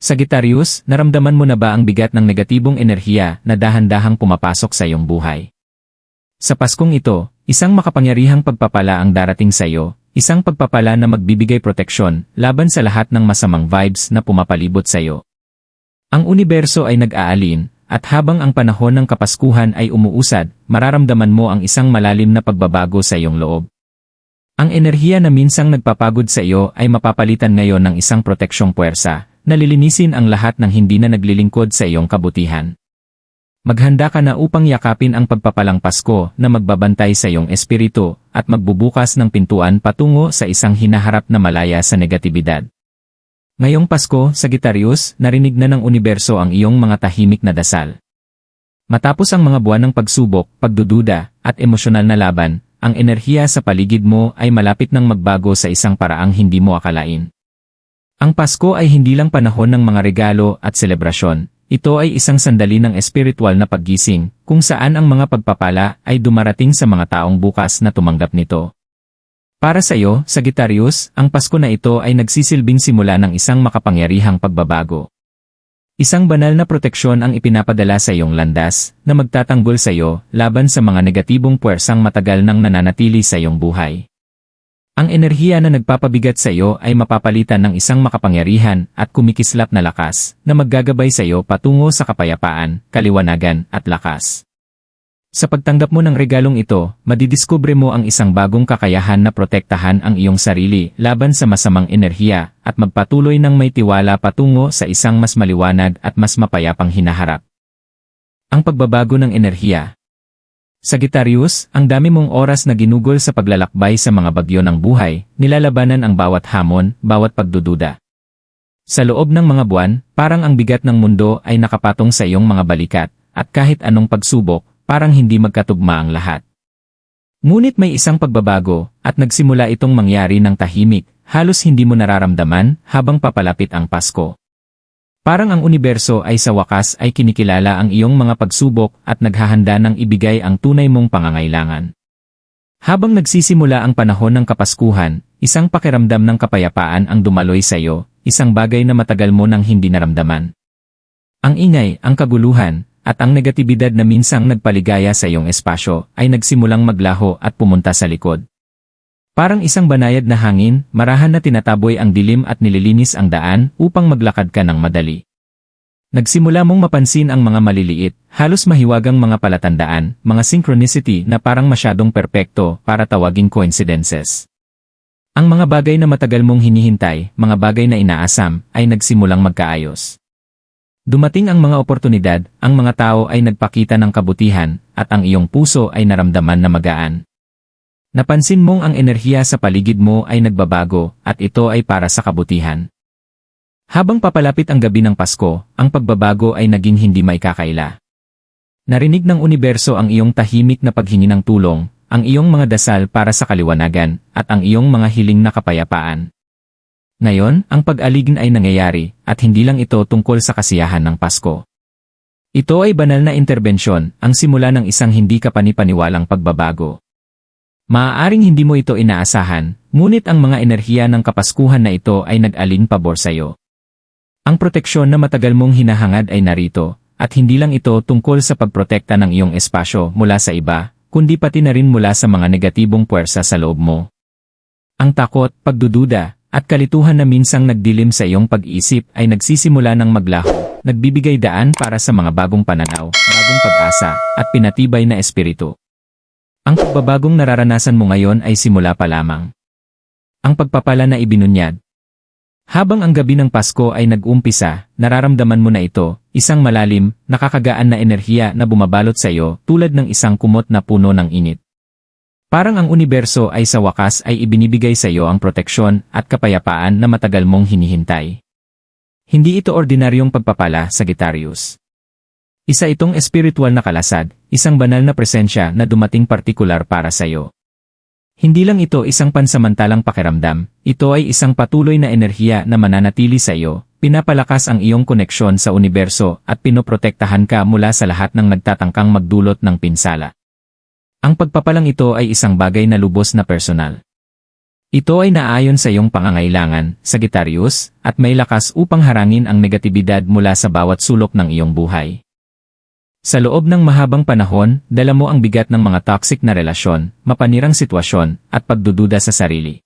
Sagittarius, naramdaman mo na ba ang bigat ng negatibong enerhiya na dahan-dahang pumapasok sa iyong buhay? Sa Paskong ito, isang makapangyarihang pagpapala ang darating sa iyo, isang pagpapala na magbibigay proteksyon laban sa lahat ng masamang vibes na pumapalibot sa iyo. Ang universo ay nag-aalin, at habang ang panahon ng Kapaskuhan ay umuusad, mararamdaman mo ang isang malalim na pagbabago sa iyong loob. Ang enerhiya na minsang nagpapagod sa iyo ay mapapalitan ngayon ng isang proteksyong puwersa, na lilinisin ang lahat ng hindi na naglilingkod sa iyong kabutihan. Maghanda ka na upang yakapin ang pagpapalang Pasko na magbabantay sa iyong espiritu at magbubukas ng pintuan patungo sa isang hinaharap na malaya sa negatibidad. Ngayong Pasko, Sagittarius, narinig na ng universo ang iyong mga tahimik na dasal. Matapos ang mga buwan ng pagsubok, pagdududa, at emosyonal na laban, ang enerhiya sa paligid mo ay malapit nang magbago sa isang paraang hindi mo akalain. Ang Pasko ay hindi lang panahon ng mga regalo at selebrasyon. Ito ay isang sandali ng espiritual na paggising, kung saan ang mga pagpapala ay dumarating sa mga taong bukas na tumanggap nito. Para sa iyo, Sagittarius, ang Pasko na ito ay nagsisilbing simula ng isang makapangyarihang pagbabago. Isang banal na proteksyon ang ipinapadala sa iyong landas, na magtatanggol sa iyo laban sa mga negatibong puwersang matagal nang nananatili sa iyong buhay. Ang enerhiya na nagpapabigat sa iyo ay mapapalitan ng isang makapangyarihan at kumikislap na lakas na maggagabay sa iyo patungo sa kapayapaan, kaliwanagan at lakas. Sa pagtanggap mo ng regalong ito, madidiskubre mo ang isang bagong kakayahan na protektahan ang iyong sarili laban sa masamang enerhiya at magpatuloy ng may tiwala patungo sa isang mas maliwanag at mas mapayapang hinaharap. Ang pagbabago ng enerhiya. Sagittarius, ang dami mong oras na ginugol sa paglalakbay sa mga bagyo ng buhay, nilalabanan ang bawat hamon, bawat pagdududa. Sa loob ng mga buwan, parang ang bigat ng mundo ay nakapatong sa iyong mga balikat, at kahit anong pagsubok, parang hindi magkatugma ang lahat. Ngunit may isang pagbabago, at nagsimula itong mangyari ng tahimik, halos hindi mo nararamdaman habang papalapit ang Pasko. Parang ang universo ay sa wakas ay kinikilala ang iyong mga pagsubok at naghahanda ng ibigay ang tunay mong pangangailangan. Habang nagsisimula ang panahon ng Kapaskuhan, isang pakiramdam ng kapayapaan ang dumaloy sa iyo, isang bagay na matagal mo nang hindi naramdaman. Ang ingay, ang kaguluhan, at ang negatibidad na minsang nagpaligaya sa iyong espasyo ay nagsimulang maglaho at pumunta sa likod. Parang isang banayad na hangin, marahan na tinataboy ang dilim at nililinis ang daan upang maglakad ka ng madali. Nagsimula mong mapansin ang mga maliliit, halos mahiwagang mga palatandaan, mga synchronicity na parang masyadong perpekto para tawaging coincidences. Ang mga bagay na matagal mong hinihintay, mga bagay na inaasam, ay nagsimulang magkaayos. Dumating ang mga oportunidad, ang mga tao ay nagpakita ng kabutihan, at ang iyong puso ay naramdaman na magaan. Napansin mong ang enerhiya sa paligid mo ay nagbabago at ito ay para sa kabutihan. Habang papalapit ang gabi ng Pasko, ang pagbabago ay naging hindi maikakaila. Narinig ng universo ang iyong tahimik na paghingi ng tulong, ang iyong mga dasal para sa kaliwanagan, at ang iyong mga hiling na kapayapaan. Ngayon, ang pag-aligin ay nangyayari, at hindi lang ito tungkol sa kasiyahan ng Pasko. Ito ay banal na interbensyon, ang simula ng isang hindi kapanipaniwalang pagbabago. Maaaring hindi mo ito inaasahan, ngunit ang mga enerhiya ng Kapaskuhan na ito ay nag-alin pabor sa iyo. Ang proteksyon na matagal mong hinahangad ay narito, at hindi lang ito tungkol sa pagprotekta ng iyong espasyo mula sa iba, kundi pati na rin mula sa mga negatibong puwersa sa loob mo. Ang takot, pagdududa, at kalituhan na minsang nagdilim sa iyong pag-iisip ay nagsisimula ng maglaho, nagbibigay daan para sa mga bagong pananaw, bagong pag-asa, at pinatibay na espiritu. Ang pagbabagong nararanasan mo ngayon ay simula pa lamang. Ang pagpapala na ibinunyad. Habang ang gabi ng Pasko ay nag-umpisa, nararamdaman mo na ito, isang malalim, nakakagaan na enerhiya na bumabalot sa iyo tulad ng isang kumot na puno ng init. Parang ang universo ay sa wakas ay ibinibigay sa iyo ang proteksyon at kapayapaan na matagal mong hinihintay. Hindi ito ordinaryong pagpapala, Sagittarius. Isa itong espiritual na kalasad, isang banal na presensya na dumating partikular para sa iyo. Hindi lang ito isang pansamantalang pakiramdam, ito ay isang patuloy na enerhiya na mananatili sa iyo, pinapalakas ang iyong koneksyon sa universo at pinoprotektahan ka mula sa lahat ng nagtatangkang magdulot ng pinsala. Ang pagpapalang ito ay isang bagay na lubos na personal. Ito ay naayon sa iyong pangangailangan, Sagittarius, at may lakas upang harangin ang negatibidad mula sa bawat sulok ng iyong buhay. Sa loob ng mahabang panahon, dala mo ang bigat ng mga toxic na relasyon, mapanirang sitwasyon, at pagdududa sa sarili.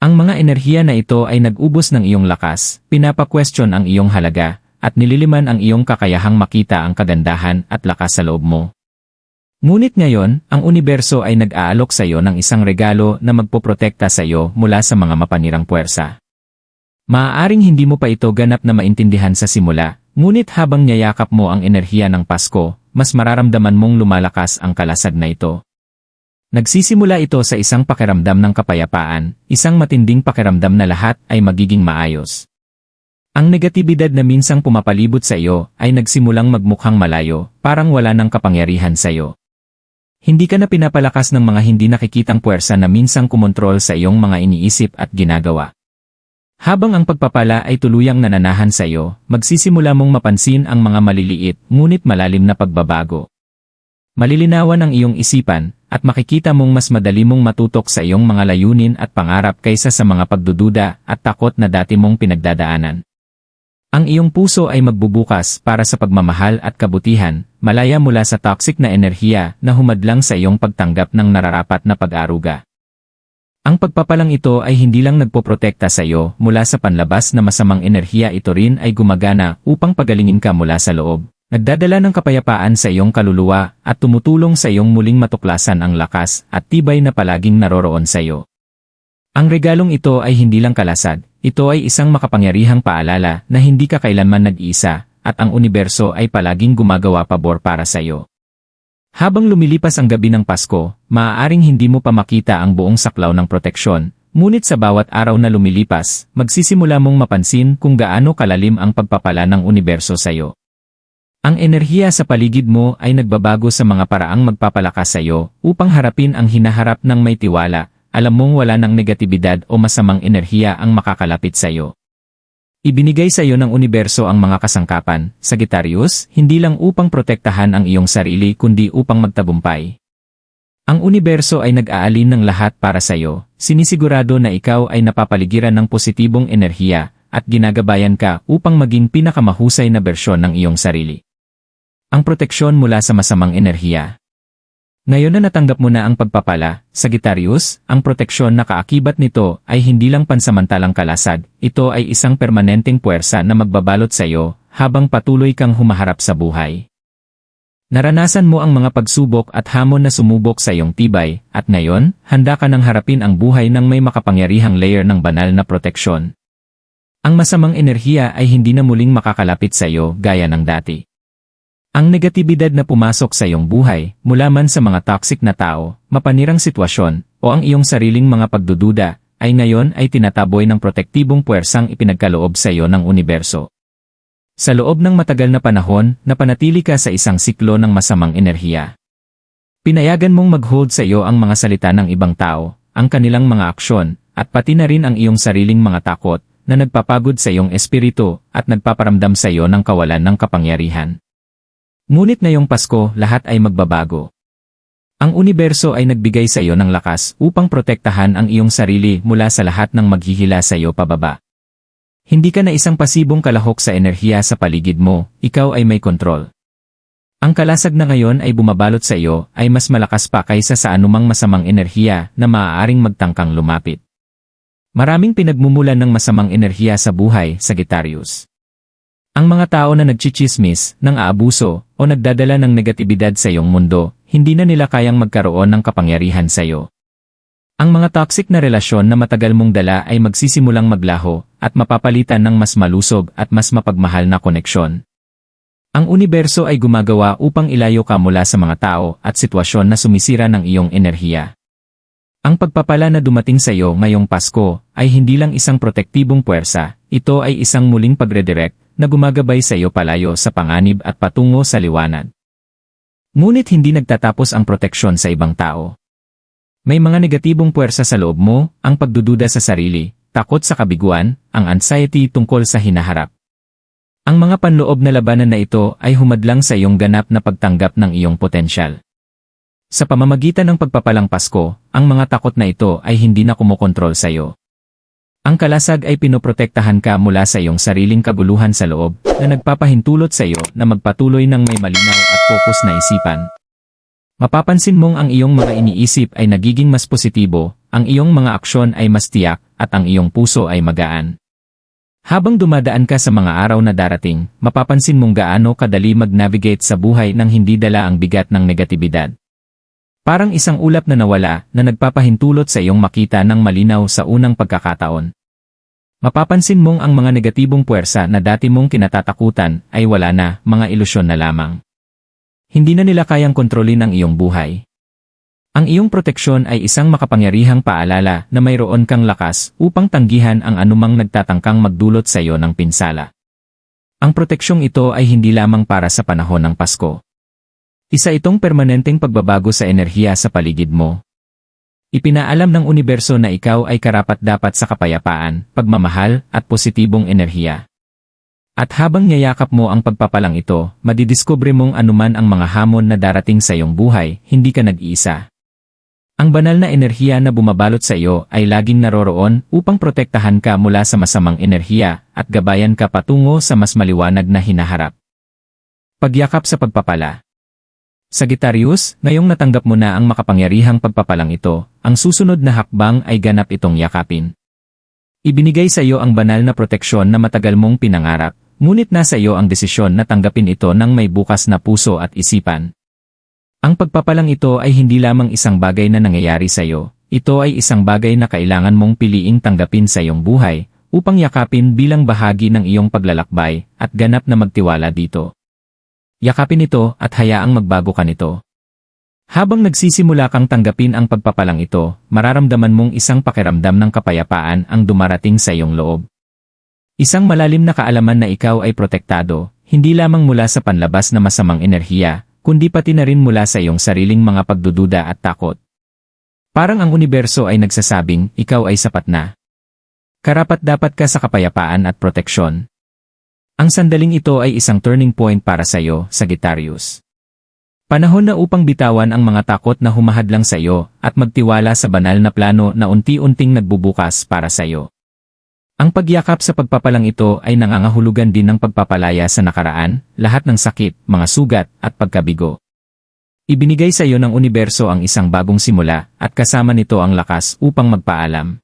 Ang mga enerhiya na ito ay nag-ubos ng iyong lakas, pinapa-question ang iyong halaga, at nililiman ang iyong kakayahang makita ang kagandahan at lakas sa loob mo. Ngunit ngayon, ang universo ay nag-aalok sa iyo ng isang regalo na magpoprotekta sa iyo mula sa mga mapanirang puwersa. Maaaring hindi mo pa ito ganap na maintindihan sa simula, ngunit habang niyayakap mo ang enerhiya ng Pasko, mas mararamdaman mong lumalakas ang kalasag na ito. Nagsisimula ito sa isang pakiramdam ng kapayapaan, isang matinding pakiramdam na lahat ay magiging maayos. Ang negatibidad na minsang pumapalibot sa iyo ay nagsimulang magmukhang malayo, parang wala ng kapangyarihan sa iyo. Hindi ka na pinapalakas ng mga hindi nakikitang puwersa na minsang kumontrol sa iyong mga iniisip at ginagawa. Habang ang pagpapala ay tuluyang nananahan sa iyo, magsisimula mong mapansin ang mga maliliit ngunit malalim na pagbabago. Malilinawan ang iyong isipan, at makikita mong mas madali mong matutok sa iyong mga layunin at pangarap kaysa sa mga pagdududa at takot na dati mong pinagdadaanan. Ang iyong puso ay magbubukas para sa pagmamahal at kabutihan, malaya mula sa toxic na enerhiya na humadlang sa iyong pagtanggap ng nararapat na pag-aaruga. Ang pagpapalang ito ay hindi lang nagpoprotekta sa iyo mula sa panlabas na masamang enerhiya, ito rin ay gumagana upang pagalingin ka mula sa loob. Nagdadala ng kapayapaan sa iyong kaluluwa at tumutulong sa iyong muling matuklasan ang lakas at tibay na palaging naroroon sa iyo. Ang regalong ito ay hindi lang kalasag, ito ay isang makapangyarihang paalala na hindi ka kailanman nag-iisa at ang universo ay palaging gumagawa pabor para sa iyo. Habang lumilipas ang gabi ng Pasko, maaaring hindi mo pa makita ang buong saklaw ng proteksyon, ngunit sa bawat araw na lumilipas, magsisimula mong mapansin kung gaano kalalim ang pagpapala ng universo sa iyo. Ang enerhiya sa paligid mo ay nagbabago sa mga paraang magpapalakas sa iyo upang harapin ang hinaharap ng may tiwala. Alam mong wala ng negatibidad o masamang enerhiya ang makakalapit sa iyo. Ibinigay sa iyo ng universo ang mga kasangkapan, Sagittarius, hindi lang upang protektahan ang iyong sarili kundi upang magtagumpay. Ang universo ay nag-aalin ng lahat para sa iyo, sinisigurado na ikaw ay napapaligiran ng positibong enerhiya at ginagabayan ka upang maging pinakamahusay na bersyon ng iyong sarili. Ang proteksyon mula sa masamang enerhiya. Ngayon na natanggap mo na ang pagpapala, Sagittarius, ang proteksyon na kaakibat nito ay hindi lang pansamantalang kalasag, ito ay isang permanenteng puwersa na magbabalot sa iyo habang patuloy kang humaharap sa buhay. Naranasan mo ang mga pagsubok at hamon na sumubok sa iyong tibay, at ngayon, handa ka nang harapin ang buhay ng may makapangyarihang layer ng banal na proteksyon. Ang masamang enerhiya ay hindi na muling makakalapit sa iyo gaya ng dati. Ang negatibidad na pumasok sa iyong buhay, mula man sa mga toxic na tao, mapanirang sitwasyon, o ang iyong sariling mga pagdududa, ay ngayon ay tinataboy ng protektibong puwersang ipinagkaloob sa iyo ng universo. Sa loob ng matagal na panahon, napanatili ka sa isang siklo ng masamang enerhiya. Pinayagan mong mag-hold sa iyo ang mga salita ng ibang tao, ang kanilang mga aksyon, at pati na rin ang iyong sariling mga takot, na nagpapagod sa iyong espiritu, at nagpaparamdam sa iyo ng kawalan ng kapangyarihan. Ngunit ngayong Pasko, lahat ay magbabago. Ang universo ay nagbigay sa iyo ng lakas upang protektahan ang iyong sarili mula sa lahat ng maghihila sa iyo pababa. Hindi ka na isang pasibong kalahok sa enerhiya sa paligid mo, ikaw ay may kontrol. Ang kalasag na ngayon ay bumabalot sa iyo ay mas malakas pa kaysa sa anumang masamang enerhiya na maaaring magtangkang lumapit. Maraming pinagmumulan ng masamang enerhiya sa buhay, Sagittarius. Ang mga tao na nagchichismis, nang aabuso, o nagdadala ng negatibidad sa iyong mundo, hindi na nila kayang magkaroon ng kapangyarihan sa iyo. Ang mga toxic na relasyon na matagal mong dala ay magsisimulang maglaho, at mapapalitan ng mas malusog at mas mapagmahal na koneksyon. Ang universo ay gumagawa upang ilayo ka mula sa mga tao at sitwasyon na sumisira ng iyong enerhiya. Ang pagpapala na dumating sa iyo ngayong Pasko ay hindi lang isang protektibong puwersa, ito ay isang muling pagredirect na gumagabay sa iyo palayo sa panganib at patungo sa liwanag. Ngunit hindi nagtatapos ang proteksyon sa ibang tao. May mga negatibong puwersa sa loob mo, ang pagdududa sa sarili, takot sa kabiguan, ang anxiety tungkol sa hinaharap. Ang mga panloob na labanan na ito ay humadlang sa iyong ganap na pagtanggap ng iyong potensyal. Sa pamamagitan ng pagpapalang Pasko, ang mga takot na ito ay hindi na kumokontrol sa iyo. Ang kalasag ay pinoprotektahan ka mula sa iyong sariling kaguluhan sa loob na nagpapahintulot sa iyo na magpatuloy ng may malinaw at focus na isipan. Mapapansin mong ang iyong mga iniisip ay nagiging mas positibo, ang iyong mga aksyon ay mas tiyak, at ang iyong puso ay magaan. Habang dumadaan ka sa mga araw na darating, mapapansin mong gaano kadali mag-navigate sa buhay nang hindi dala ang bigat ng negatibidad. Parang isang ulap na nawala na nagpapahintulot sa iyong makita ng malinaw sa unang pagkakataon. Mapapansin mong ang mga negatibong puwersa na dati mong kinatatakutan ay wala na, mga ilusyon na lamang. Hindi na nila kayang kontrolin ang iyong buhay. Ang iyong proteksyon ay isang makapangyarihang paalala na mayroon kang lakas upang tanggihan ang anumang nagtatangkang magdulot sa iyo ng pinsala. Ang proteksyong ito ay hindi lamang para sa panahon ng Pasko. Isa itong permanenteng pagbabago sa enerhiya sa paligid mo. Ipinaalam ng universo na ikaw ay karapat-dapat sa kapayapaan, pagmamahal, at positibong enerhiya. At habang niyayakap mo ang pagpapalang ito, madidiskubre mong anuman ang mga hamon na darating sa iyong buhay, hindi ka nag-iisa. Ang banal na enerhiya na bumabalot sa iyo ay laging naroroon upang protektahan ka mula sa masamang enerhiya at gabayan ka patungo sa mas maliwanag na hinaharap. Pagyakap sa pagpapala. Sagittarius, ngayong natanggap mo na ang makapangyarihang pagpapalang ito, ang susunod na hakbang ay ganap itong yakapin. Ibinigay sa iyo ang banal na proteksyon na matagal mong pinangarap, ngunit nasa iyo ang desisyon na tanggapin ito ng may bukas na puso at isipan. Ang pagpapalang ito ay hindi lamang isang bagay na nangyayari sa iyo, ito ay isang bagay na kailangan mong piliing tanggapin sa iyong buhay, upang yakapin bilang bahagi ng iyong paglalakbay, at ganap na magtiwala dito. Yakapin ito at hayaang magbago ka nito. Habang nagsisimula kang tanggapin ang pagpapalang ito, mararamdaman mong isang pakiramdam ng kapayapaan ang dumarating sa iyong loob. Isang malalim na kaalaman na ikaw ay protektado, hindi lamang mula sa panlabas na masamang enerhiya, kundi pati na rin mula sa iyong sariling mga pagdududa at takot. Parang ang universo ay nagsasabing, ikaw ay sapat na. Karapat-dapat ka sa kapayapaan at proteksyon. Ang sandaling ito ay isang turning point para sa iyo, Sagittarius. Panahon na upang bitawan ang mga takot na humahadlang sa iyo at magtiwala sa banal na plano na unti-unting nagbubukas para sa iyo. Ang pagyakap sa pagpapalang ito ay nangangahulugan din ng pagpapalaya sa nakaraan, lahat ng sakit, mga sugat, at pagkabigo. Ibinigay sa iyo ng universo ang isang bagong simula at kasama nito ang lakas upang magpaalam.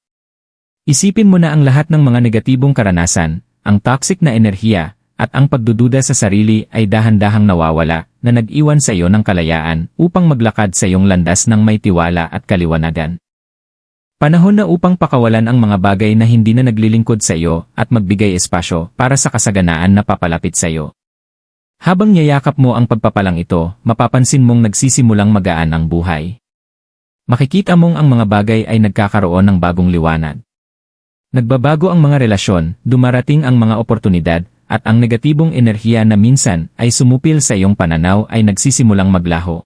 Isipin mo na ang lahat ng mga negatibong karanasan, ang toxic na enerhiya, at ang pagdududa sa sarili ay dahan-dahang nawawala na nag-iwan sa iyo ng kalayaan upang maglakad sa iyong landas ng may tiwala at kaliwanagan. Panahon na upang pakawalan ang mga bagay na hindi na naglilingkod sa iyo at magbigay espasyo para sa kasaganaan na papalapit sa iyo. Habang niyayakap mo ang pagpapalang ito, mapapansin mong nagsisimulang magaan ang buhay. Makikita mong ang mga bagay ay nagkakaroon ng bagong liwanag. Nagbabago ang mga relasyon, dumarating ang mga oportunidad, at ang negatibong enerhiya na minsan ay sumupil sa iyong pananaw ay nagsisimulang maglaho.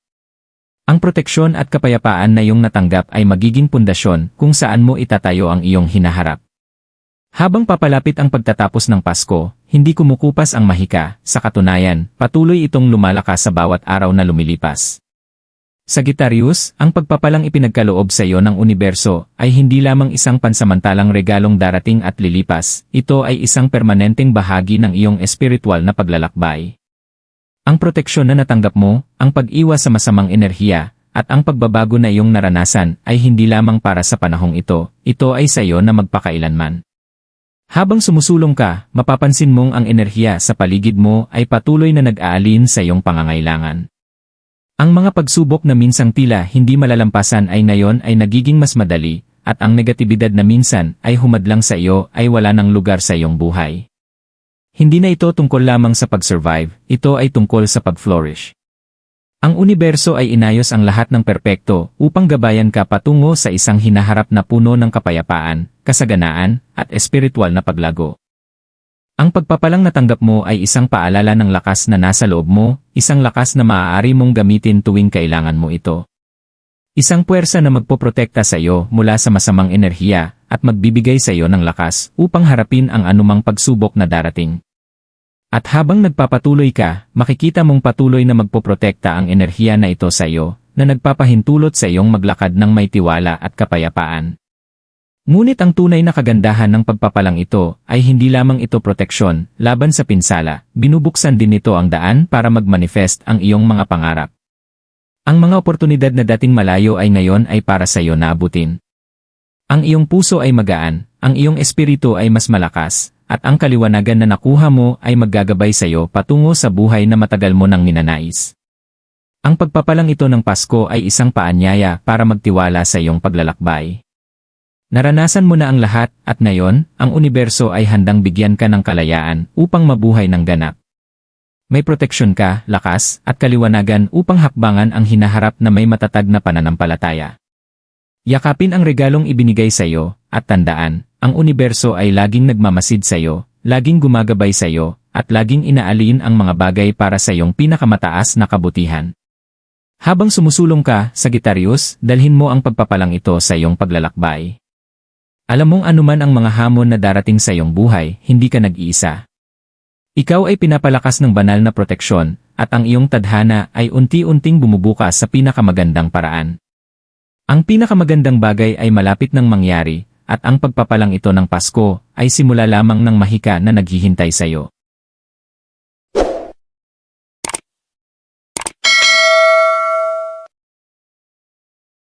Ang proteksyon at kapayapaan na iyong natanggap ay magiging pundasyon kung saan mo itatayo ang iyong hinaharap. Habang papalapit ang pagtatapos ng Pasko, hindi kumukupas ang mahika, sa katunayan, patuloy itong lumalakas sa bawat araw na lumilipas. Sagittarius, ang pagpapalang ipinagkaloob sa iyo ng universo ay hindi lamang isang pansamantalang regalong darating at lilipas, ito ay isang permanenteng bahagi ng iyong espiritual na paglalakbay. Ang proteksyon na natanggap mo, ang pag-iwas sa masamang enerhiya, at ang pagbabago na iyong naranasan ay hindi lamang para sa panahong ito ay sa iyo na magpakailanman. Habang sumusulong ka, mapapansin mong ang enerhiya sa paligid mo ay patuloy na nag-aalin sa iyong pangangailangan. Ang mga pagsubok na minsang tila hindi malalampasan ay ngayon ay nagiging mas madali, at ang negatibidad na minsan ay humadlang sa iyo ay wala ng lugar sa iyong buhay. Hindi na ito tungkol lamang sa pag-survive, ito ay tungkol sa pag-flourish. Ang universo ay inayos ang lahat ng perpekto upang gabayan ka patungo sa isang hinaharap na puno ng kapayapaan, kasaganaan, at espiritual na paglago. Ang pagpapalang natanggap mo ay isang paalala ng lakas na nasa loob mo, isang lakas na maaari mong gamitin tuwing kailangan mo ito. Isang puwersa na magpoprotekta sa iyo mula sa masamang enerhiya at magbibigay sa iyo ng lakas upang harapin ang anumang pagsubok na darating. At habang nagpapatuloy ka, makikita mong patuloy na magpoprotekta ang enerhiya na ito sa iyo, na nagpapahintulot sa iyong maglakad ng may tiwala at kapayapaan. Ngunit ang tunay na kagandahan ng pagpapalang ito ay hindi lamang ito proteksyon laban sa pinsala, binubuksan din nito ang daan para mag-manifest ang iyong mga pangarap. Ang mga oportunidad na dating malayo ay ngayon ay para sa iyo na abutin. Ang iyong puso ay magaan, ang iyong espiritu ay mas malakas, at ang kaliwanagan na nakuha mo ay maggagabay sa iyo patungo sa buhay na matagal mo nang ninanais. Ang pagpapalang ito ng Pasko ay isang paanyaya para magtiwala sa iyong paglalakbay. Naranasan mo na ang lahat at ngayon, ang universo ay handang bigyan ka ng kalayaan upang mabuhay ng ganap. May proteksyon ka, lakas, at kaliwanagan upang hakbangan ang hinaharap na may matatag na pananampalataya. Yakapin ang regalong ibinigay sa iyo, at tandaan, ang universo ay laging nagmamasid sa iyo, laging gumagabay sa iyo, at laging inaalin ang mga bagay para sa iyong pinakamataas na kabutihan. Habang sumusulong ka, Sagittarius, dalhin mo ang pagpapalang ito sa iyong paglalakbay. Alam mong anuman ang mga hamon na darating sa iyong buhay, hindi ka nag-iisa. Ikaw ay pinapalakas ng banal na proteksyon, at ang iyong tadhana ay unti-unting bumubukas sa pinakamagandang paraan. Ang pinakamagandang bagay ay malapit nang mangyari, at ang pagpapalang ito ng Pasko ay simula lamang ng mahika na naghihintay sa iyo.